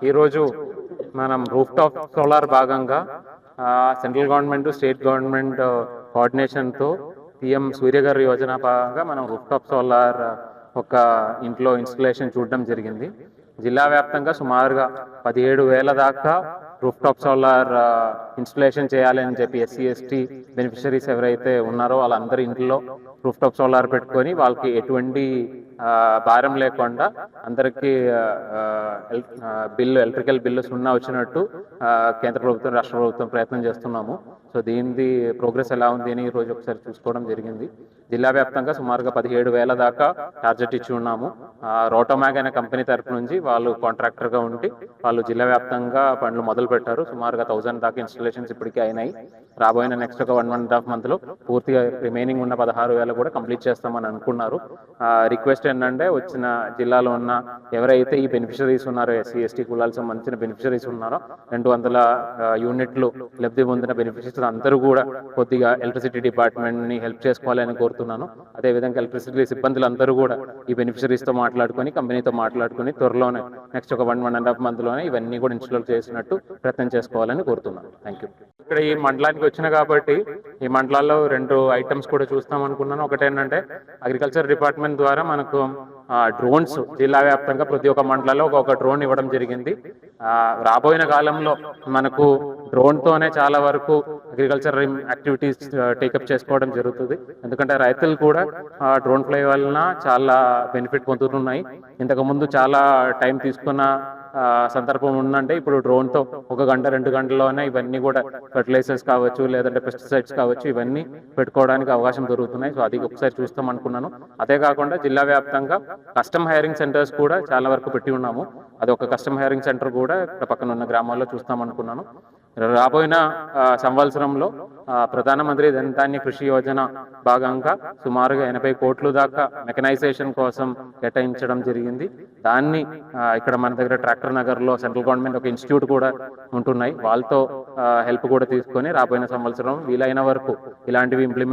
ఈరోజు మనం roof top solar భాగంగా సెంట్రల్ గవర్నమెంట్ స్టేట్ గవర్నమెంట్ కోఆర్డినేషన్తో పిఎం సూర్యఘర్ యోజన భాగంగా మనం రూఫ్ టాప్ సోలార్ ఒక ఇంట్లో ఇన్స్టలేషన్ చూడడం జరిగింది. జిల్లా వ్యాప్తంగా సుమారుగా 17,000 దాకా రూఫ్ టాప్ సోలార్ ఇన్స్టలేషన్ చేయాలి అని చెప్పి ఎస్సీ ఎస్టీ బెనిఫిషరీస్ ఎవరైతే ఉన్నారో వాళ్ళందరి ఇంట్లో రూఫ్ టాప్ సోలార్ పెట్టుకొని వాళ్ళకి ఎటువంటి భారం లేకుండా అందరికీ ఎలక్ట్రికల్ బిల్లు సున్నా వచ్చినట్టు కేంద్ర ప్రభుత్వం రాష్ట్ర ప్రభుత్వం ప్రయత్నం చేస్తున్నాము. సో దీనిది ప్రోగ్రెస్ ఎలా ఉంది అని ఈరోజు ఒకసారి చూసుకోవడం జరిగింది. జిల్లా వ్యాప్తంగా సుమారుగా 17,000 దాకా టార్గెట్ ఇచ్చి ఉన్నాము. రోటోమాగ్ అనే కంపెనీ తరఫు నుంచి వాళ్ళు కాంట్రాక్టర్గా ఉండి వాళ్ళు జిల్లా వ్యాప్తంగా పనులు మొదలు పెట్టారు. సుమారుగా 1000 దాకా ఇన్స్టాలేషన్స్ ఇప్పటికీ అయినాయి. రాబోయిన నెక్స్ట్ ఒక 1.5 మంత్లో పూర్తిగా రిమైనింగ్ ఉన్న 16,000 కూడా కంప్లీట్ చేస్తామని అనుకున్నారు. రిక్వెస్ట్ ఏంటంటే వచ్చిన జిల్లాలో ఉన్న ఎవరైతే ఈ బెనిఫిషరీస్ ఉన్నారో ఎస్సీ ఎస్టీ కులాలకు సంబంధించిన బెనిఫిషరీస్ ఉన్నారో 200 యూనిట్లు లబ్ధి పొందిన బెనిఫిషరీస్ అందరూ కూడా కొద్దిగా ఎలక్ట్రిసిటీ డిపార్ట్మెంట్ని హెల్ప్ చేసుకోవాలని కోరుతున్నాను. అదేవిధంగా ఎలక్ట్రిసిటీ సిబ్బందులు అందరూ కూడా ఈ బెనిఫిషరీస్తో మాట్లాడుకొని కంపెనీతో మాట్లాడుకొని త్వరలోనే నెక్స్ట్ ఒక 1.5 మంత్లోనే ఇవన్నీ కూడా ఇన్స్టాల్ చేసినట్టు ప్రయత్నం చేసుకోవాలని కోరుతున్నాను. Thank you. ఇక్కడ ఈ మండలానికి వచ్చిన కాబట్టి ఈ మండలాల్లో 2 ఐటమ్స్ కూడా చూస్తాం అనుకున్నాను. ఒకటేంటంటే అగ్రికల్చర్ డిపార్ట్మెంట్ ద్వారా మనకు డ్రోన్స్ జిల్లా వ్యాప్తంగా ప్రతి ఒక్క మండలంలో ఒక డ్రోన్ ఇవ్వడం జరిగింది. రాబోయిన కాలంలో మనకు డ్రోన్తోనే చాలా వరకు అగ్రికల్చర్ యాక్టివిటీస్ టేకప్ చేసుకోవడం జరుగుతుంది. ఎందుకంటే రైతులు కూడా డ్రోన్ ఫ్లై వలన చాలా బెనిఫిట్ పొందుతున్నాయి. ఇంతకుముందు చాలా టైం తీసుకున్న సందర్భం ఉందంటే ఇప్పుడు డ్రోన్తో 1 గంట 2 గంటల్లోనే ఇవన్నీ కూడా ఫర్టిలైజర్స్ కావచ్చు లేదంటే పెస్టిసైడ్స్ కావచ్చు ఇవన్నీ పెట్టుకోవడానికి అవకాశం దొరుకుతున్నాయి. సో అది ఒకసారి చూస్తాం అనుకున్నాను. అదే కాకుండా జిల్లా వ్యాప్తంగా కస్టమ్ హైరింగ్ సెంటర్స్ కూడా చాలా వరకు పెట్టి ఉన్నాము. అది ఒక కస్టమ్ హైరింగ్ సెంటర్ కూడా ఇక్కడ పక్కన ఉన్న గ్రామాల్లో చూస్తాం అనుకున్నాను. రాబోయిన సంవత్సరంలో ప్రధానమంత్రి ధన్ కృషి యోజన భాగంగా సుమారుగా 80 కోట్లు దాకా మెకనైజేషన్ కోసం కేటాయించడం జరిగింది. దాన్ని ఇక్కడ మన దగ్గర ట్రాక్టర్ నగర్లో సెంట్రల్ గవర్నమెంట్ ఒక ఇన్స్టిట్యూట్ కూడా ఉంటున్నాయి. వాళ్ళతో హెల్ప్ కూడా తీసుకొని రాబోయిన సంవత్సరం వీలైన వరకు ఇలాంటివి ఇంప్లిమెంట్